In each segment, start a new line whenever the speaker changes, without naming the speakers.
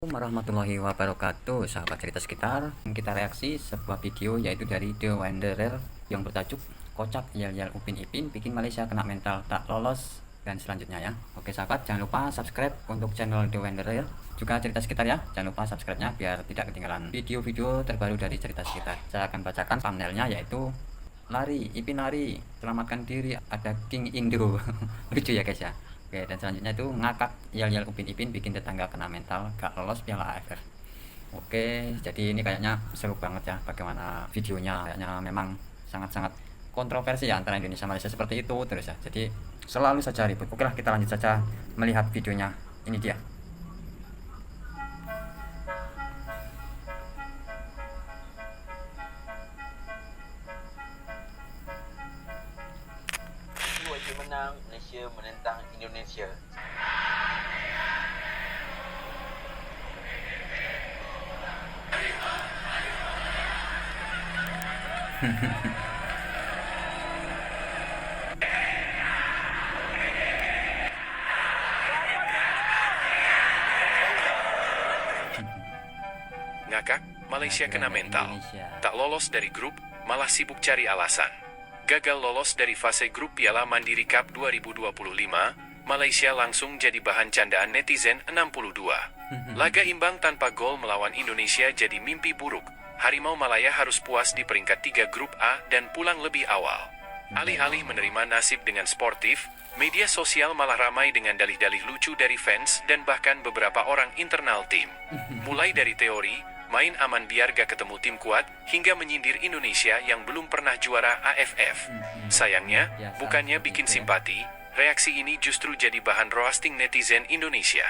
Warahmatullahi wabarakatuh, sahabat cerita sekitar. Kita reaksi sebuah video yaitu dari The Wanderer yang bertajuk kocak yel-yel Upin Ipin bikin Malaysia kena mental tak lolos, dan selanjutnya ya. Oke sahabat, jangan lupa subscribe untuk channel The Wanderer juga cerita sekitar ya. Jangan lupa subscribe nya biar tidak ketinggalan video-video terbaru dari cerita sekitar. Saya akan bacakan thumbnailnya yaitu lari Ipin lari selamatkan diri ada King Indo. Lucu ya guys ya. Oke, dan selanjutnya itu ngakak yel-yel Upin Ipin bikin tetangga kena mental gak lolos piala AFF. Oke, jadi ini kayaknya seru banget ya bagaimana videonya. Kayaknya memang sangat-sangat kontroversi ya antara Indonesia Malaysia seperti itu terus ya. Jadi selalu saja ribut. Oke lah, kita lanjut saja melihat videonya. Ini dia.
Wajib menang, Malaysia menentang Indonesia.
Ngakak, Malaysia kena mental.
Indonesia.
Tak lolos dari grup, malah sibuk cari alasan. Gagal lolos dari fase grup Piala Mandiri Cup 2025, Malaysia langsung jadi bahan candaan netizen 62. Laga imbang tanpa gol melawan Indonesia jadi mimpi buruk. Harimau Malaya harus puas di peringkat 3 grup A dan pulang lebih awal. Alih-alih menerima nasib dengan sportif, media sosial malah ramai dengan dalih-dalih lucu dari fans dan bahkan beberapa orang internal tim. Mulai dari teori, main aman biar gak ketemu tim kuat, hingga menyindir Indonesia yang belum pernah juara AFF. Sayangnya, bukannya bikin simpati, reaksi ini justru jadi bahan roasting netizen Indonesia.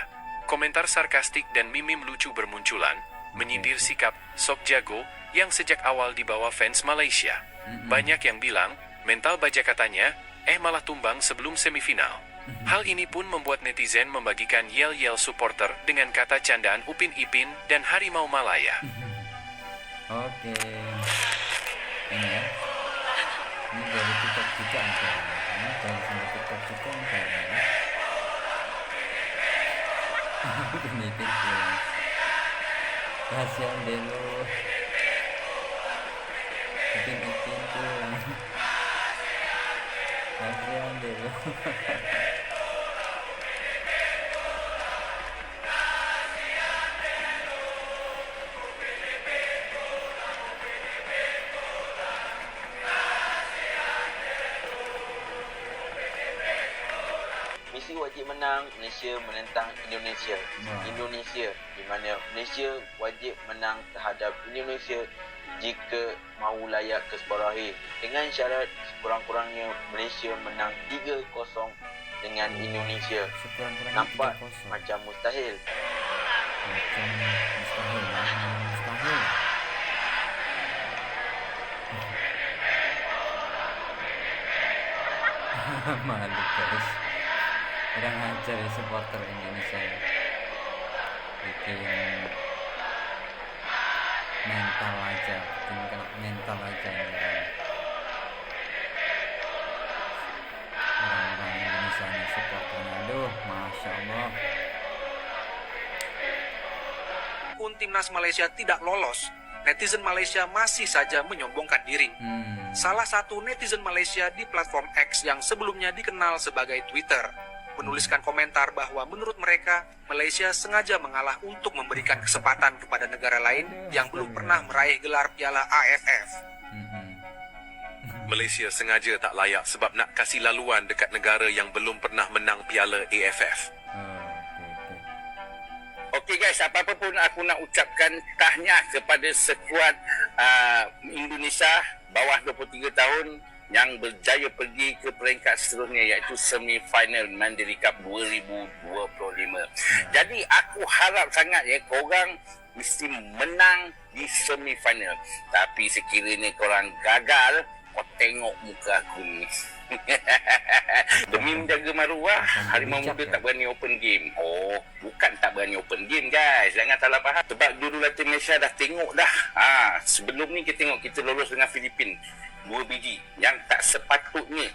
Komentar sarkastik dan mimim lucu bermunculan, menyindir sikap sok jago yang sejak awal dibawa fans Malaysia. Banyak yang bilang, mental baja katanya, malah tumbang sebelum semifinal. Hal ini pun membuat netizen membagikan yel-yel supporter dengan kata candaan Upin Ipin dan Harimau Malaya.
Oke. Ini ya. Ini dari TikTok juga ada. Ini dari sumber TikTok juga nih kayaknya ya. Upin Ipin pulang. Kasihan deh lu. Upin Ipin pulang. Kasihan deh lu.
Mesti wajib menang, Malaysia menentang Indonesia. Indonesia, di mana Malaysia wajib menang terhadap Indonesia jika mahu layak ke separuh akhir. Dengan syarat sekurang-kurangnya Malaysia menang 3-0 dengan Indonesia.
Sekurang-kurangnya
Nampak
3-0.
macam mustahil.
Macam mustahil ya, mustahil. Malu guys. Kurang ajar ya supporter Indonesia ya. Bikin mental aja, bikin kena mental aja ini orang-orang Indonesia nih supporternya. Aduh, Masya Allah.
Pun timnas Malaysia tidak lolos, netizen Malaysia masih saja menyombongkan diri. Salah satu netizen Malaysia di platform X yang sebelumnya dikenal sebagai Twitter menuliskan komentar bahwa menurut mereka Malaysia sengaja mengalah untuk memberikan kesempatan kepada negara lain yang belum pernah meraih gelar Piala AFF.
Malaysia sengaja tak layak sebab nak kasih laluan dekat negara yang belum pernah menang Piala AFF.
Okey guys, apa-apa pun aku nak ucapkan tahniah kepada skuad Indonesia bawah 23 tahun yang berjaya pergi ke peringkat seterusnya iaitu semi-final Mandiri Cup 2025. Jadi aku harap sangat ya korang mesti menang di semi-final. Tapi sekiranya korang gagal, kau tengok muka aku ni. Demi menjaga maruah, Harimau Muda tak berani open game. Oh, bukan tak berani open game guys. Jangan salah faham. Sebab jurulatih Malaysia dah tengok dah. Sebelum ni kita tengok kita lolos dengan Filipin 2 biji yang tak sepatutnya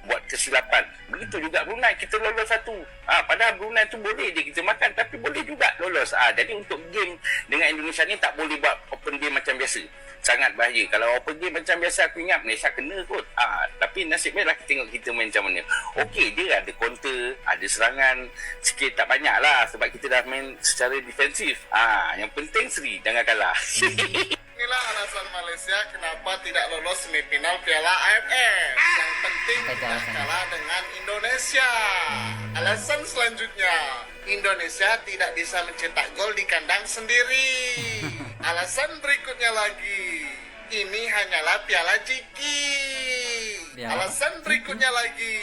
buat kesilapan. Begitu juga Brunei, kita lolos satu. Padahal Brunei tu boleh je kita makan, tapi boleh juga lolos. Jadi untuk game dengan Indonesia ni tak boleh buat open game macam biasa. Sangat bahaya. Kalau open game macam biasa, aku ingat Malaysia kena kot. Tapi nasib baiklah kita tengok kita main macam mana. Okey, dia ada counter, ada serangan. Sikit tak banyak lah sebab kita dah main secara defensif. Yang penting Sri, jangan kalah.
Inilah alasan Malaysia kenapa tidak lolos semifinal Piala AFF. Yang penting tidak kalah dengan Indonesia. Alasan selanjutnya, Indonesia tidak bisa mencetak gol di kandang sendiri. Alasan berikutnya lagi, ini hanyalah Piala Ciki. Alasan berikutnya lagi,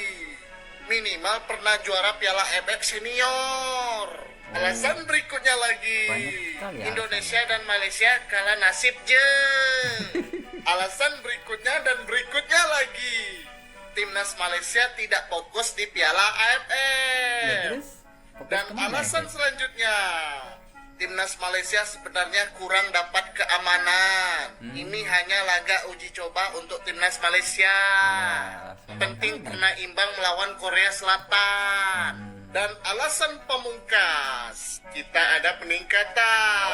minimal pernah juara Piala AFF senior. Alasan berikutnya lagi, Indonesia dan Malaysia kalah nasib je. Alasan berikutnya dan berikutnya lagi, timnas Malaysia tidak fokus di Piala AFF. Dan alasan selanjutnya, timnas Malaysia sebenarnya kurang dapat keamanan. Ini hanya laga uji coba untuk timnas Malaysia. Penting pernah imbang melawan Korea Selatan. Dan alasan pemungkas, kita ada peningkatan.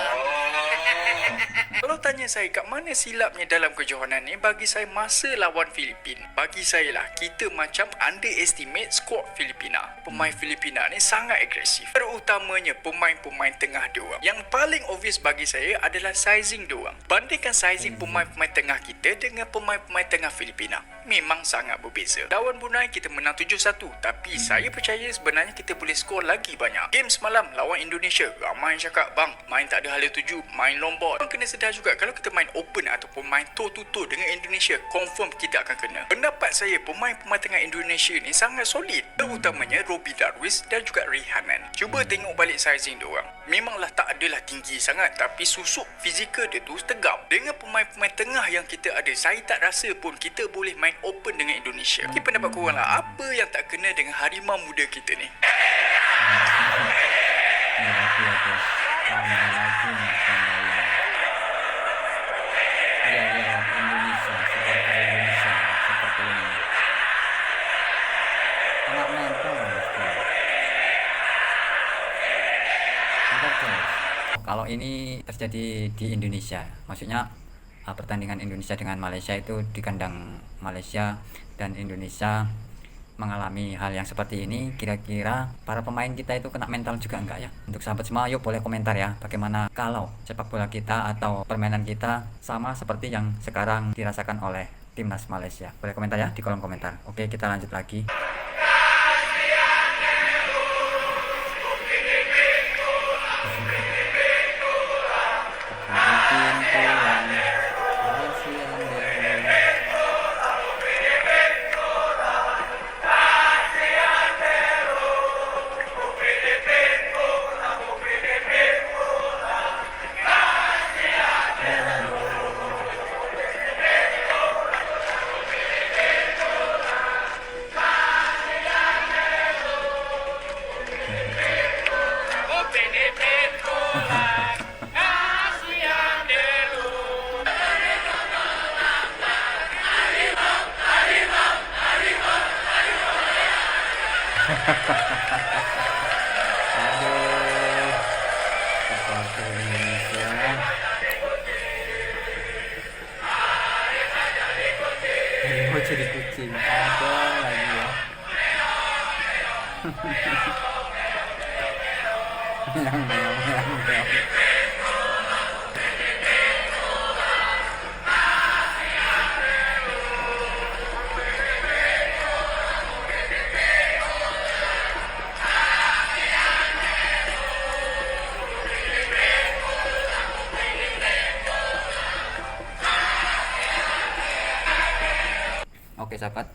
Kalau tanya saya kat mana silapnya dalam kejohanan ni, bagi saya masa lawan Filipina. Bagi saya lah, kita macam underestimate squad Filipina. Pemain Filipina ni sangat agresif. Terutamanya pemain-pemain tengah diorang. Yang paling obvious bagi saya adalah sizing diorang. Bandingkan sizing pemain-pemain tengah kita dengan pemain-pemain tengah Filipina, memang sangat berbeza. Lawan Brunei kita menang 7-1. Tapi saya percaya sebenarnya kita boleh skor lagi banyak. Game semalam lawan Indonesia, ramai cakap, bang, main tak ada hala tuju, main long ball. Kena sedar juga, kalau kita main open ataupun main toe-to-toe dengan Indonesia, confirm kita akan kena. Pendapat saya, pemain-pemain tengah Indonesia ni sangat solid. Terutamanya Robbie Darwish dan juga Rihanan. Cuba tengok balik sizing diorang. Memanglah tak adalah tinggi sangat, tapi susuk fizikal dia tu tegap. Dengan pemain-pemain tengah yang kita ada, saya tak rasa pun kita boleh main open dengan Indonesia. Okay, pendapat korang lah, apa yang tak kena dengan harimau muda kita ni?
Indonesia seperti ini. Anak mental. Kalau ini terjadi di Indonesia, maksudnya pertandingan Indonesia dengan Malaysia itu di kandang Malaysia dan Indonesia mengalami hal yang seperti ini, kira-kira para pemain kita itu kena mental juga enggak ya? Untuk sahabat semua, yuk boleh komentar ya, bagaimana kalau sepak bola kita atau permainan kita sama seperti yang sekarang dirasakan oleh timnas Malaysia. Boleh komentar ya di kolom komentar. Oke, kita lanjut lagi. Aduh, supporter Indonesia. Mau jadi kucing, ada lagi ya. Meow. Oke sahabat,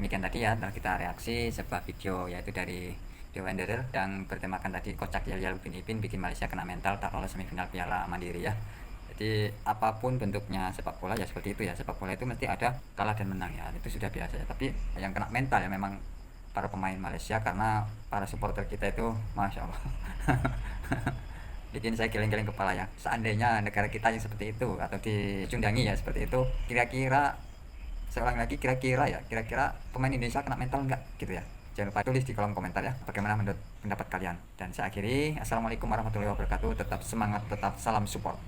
demikian tadi ya kita reaksi sebuah video yaitu dari The Wanderer dan bertemakan tadi kocak yel-yel Upin Ipin bikin Malaysia kena mental tak lolos semifinal Piala Mandiri ya. Jadi apapun bentuknya sepak bola ya seperti itu ya, sepak bola itu mesti ada kalah dan menang ya, itu sudah biasa ya. Tapi yang kena mental ya memang para pemain Malaysia karena para supporter kita itu Masya Allah bikin saya geleng-geleng kepala ya. Seandainya negara kita yang seperti itu atau dicundangi ya seperti itu, kira-kira Saya ulang lagi, kira-kira pemain Indonesia kena mental enggak gitu ya. Jangan lupa tulis di kolom komentar ya, bagaimana menurut pendapat kalian. Dan saya akhiri, assalamualaikum warahmatullahi wabarakatuh. Tetap semangat, tetap salam support.